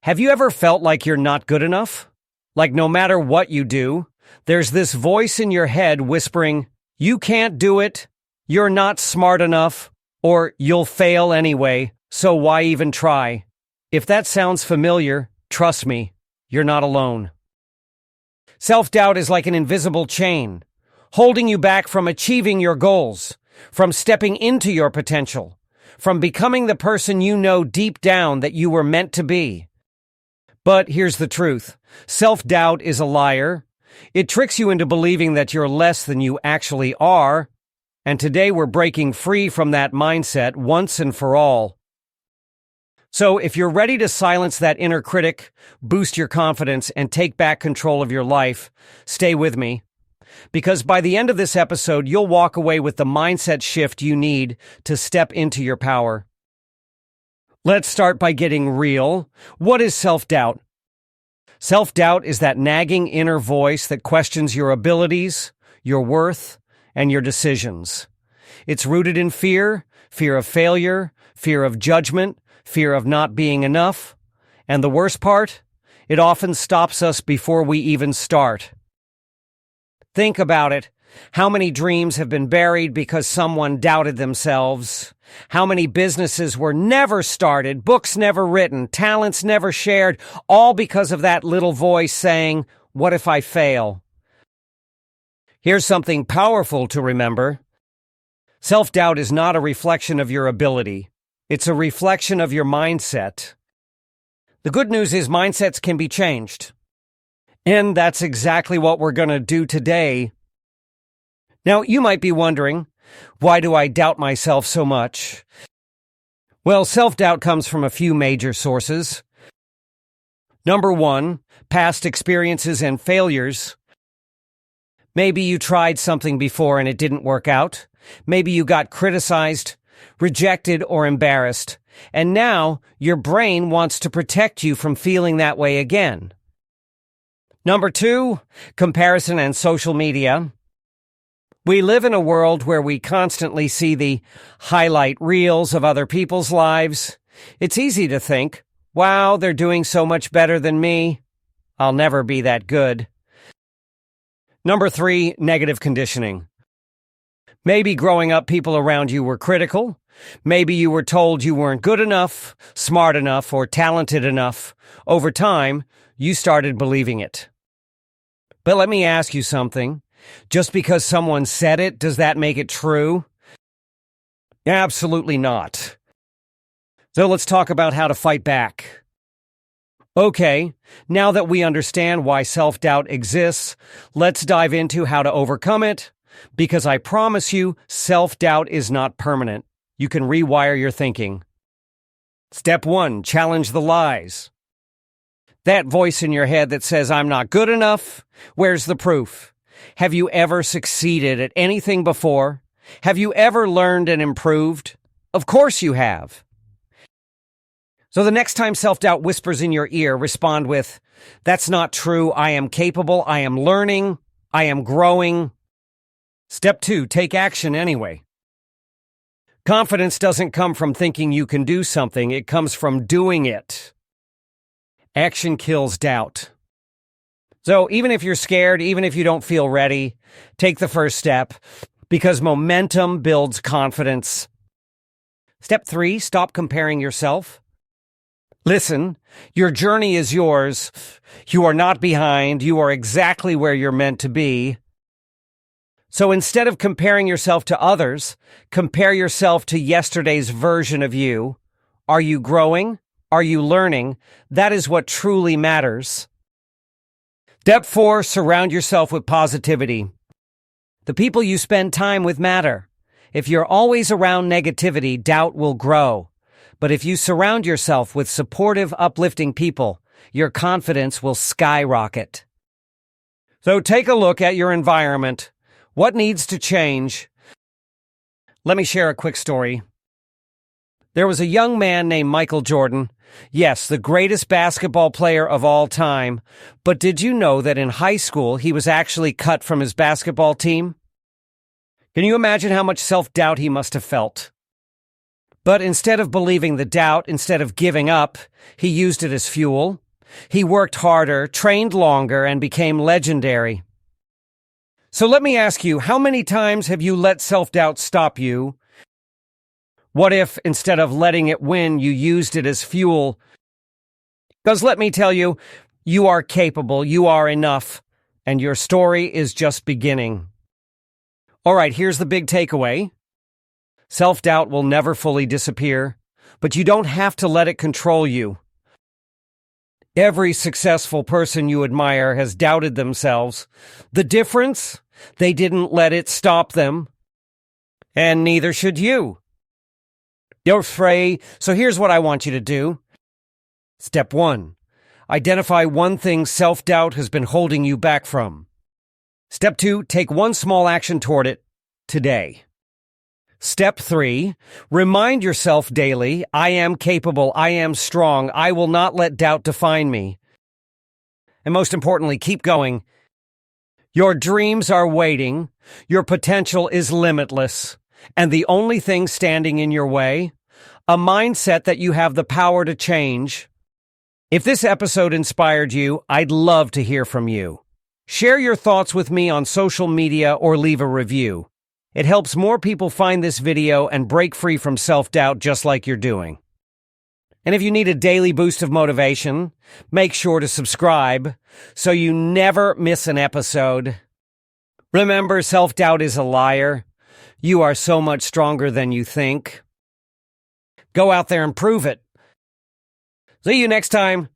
Have you ever felt like you're not good enough? Like no matter what you do, there's this voice in your head whispering, "You can't do it, you're not smart enough, or you'll fail anyway, so why even try?" If that sounds familiar, trust me, you're not alone. Self-doubt is like an invisible chain, holding you back from achieving your goals, from stepping into your potential, from becoming the person you know deep down that you were meant to be. But here's the truth. Self-doubt is a liar. It tricks you into believing that you're less than you actually are. And today we're breaking free from that mindset once and for all. So if you're ready to silence that inner critic, boost your confidence, and take back control of your life, stay with me. Because by the end of this episode, you'll walk away with the mindset shift you need to step into your power. Let's start by getting real. What is self-doubt? Self-doubt is that nagging inner voice that questions your abilities, your worth, and your decisions. It's rooted in fear, fear of failure, fear of judgment, fear of not being enough. And the worst part? It often stops us before we even start. Think about it. How many dreams have been buried because someone doubted themselves? How many businesses were never started, books never written, talents never shared, all because of that little voice saying, "What if I fail?" Here's something powerful to remember. Self-doubt is not a reflection of your ability. It's a reflection of your mindset. The good news is mindsets can be changed. And that's exactly what we're going to do today. Now, you might be wondering, why do I doubt myself so much? Well, self-doubt comes from a few major sources. Number one, past experiences and failures. Maybe you tried something before and it didn't work out. Maybe you got criticized, rejected, or embarrassed. And now your brain wants to protect you from feeling that way again. Number two, comparison and social media. We live in a world where we constantly see the highlight reels of other people's lives. It's easy to think, wow, they're doing so much better than me. I'll never be that good. Number three, negative conditioning. Maybe growing up, people around you were critical. Maybe you were told you weren't good enough, smart enough, or talented enough. Over time, you started believing it. But let me ask you something. Just because someone said it, does that make it true? Absolutely not. So let's talk about how to fight back. Okay, now that we understand why self-doubt exists, let's dive into how to overcome it. Because I promise you, self-doubt is not permanent. You can rewire your thinking. Step one, challenge the lies. That voice in your head that says, "I'm not good enough," where's the proof? Have you ever succeeded at anything before? Have you ever learned and improved? Of course you have. So the next time self-doubt whispers in your ear, respond with, "That's not true. I am capable. I am learning. I am growing." Step two, take action anyway. Confidence doesn't come from thinking you can do something. It comes from doing it. Action kills doubt. So even if you're scared, even if you don't feel ready, take the first step because momentum builds confidence. Step three, stop comparing yourself. Listen, your journey is yours. You are not behind. You are exactly where you're meant to be. So instead of comparing yourself to others, compare yourself to yesterday's version of you. Are you growing? Are you learning? That is what truly matters. Step four, surround yourself with positivity. The people you spend time with matter. If you're always around negativity, doubt will grow. But if you surround yourself with supportive, uplifting people, your confidence will skyrocket. So take a look at your environment. What needs to change? Let me share a quick story. There was a young man named Michael Jordan. Yes, the greatest basketball player of all time. But did you know that in high school, he was actually cut from his basketball team? Can you imagine how much self-doubt he must have felt? But instead of believing the doubt, instead of giving up, he used it as fuel. He worked harder, trained longer, and became legendary. So let me ask you, how many times have you let self-doubt stop you? What if, instead of letting it win, you used it as fuel? Because let me tell you, you are capable, you are enough, and your story is just beginning. All right, here's the big takeaway. Self-doubt will never fully disappear, but you don't have to let it control you. Every successful person you admire has doubted themselves. The difference? They didn't let it stop them. And neither should you. You're afraid, so here's what I want you to do. Step 1. Identify one thing self-doubt has been holding you back from. Step 2. Take one small action toward it today. Step 3. Remind yourself daily, I am capable, I am strong, I will not let doubt define me. And most importantly, keep going. Your dreams are waiting, your potential is limitless, and the only thing standing in your way, a mindset that you have the power to change. If this episode inspired you, I'd love to hear from you. Share your thoughts with me on social media or leave a review. It helps more people find this video and break free from self-doubt just like you're doing. And if you need a daily boost of motivation, make sure to subscribe so you never miss an episode. Remember, self-doubt is a liar. You are so much stronger than you think. Go out there and prove it. See you next time.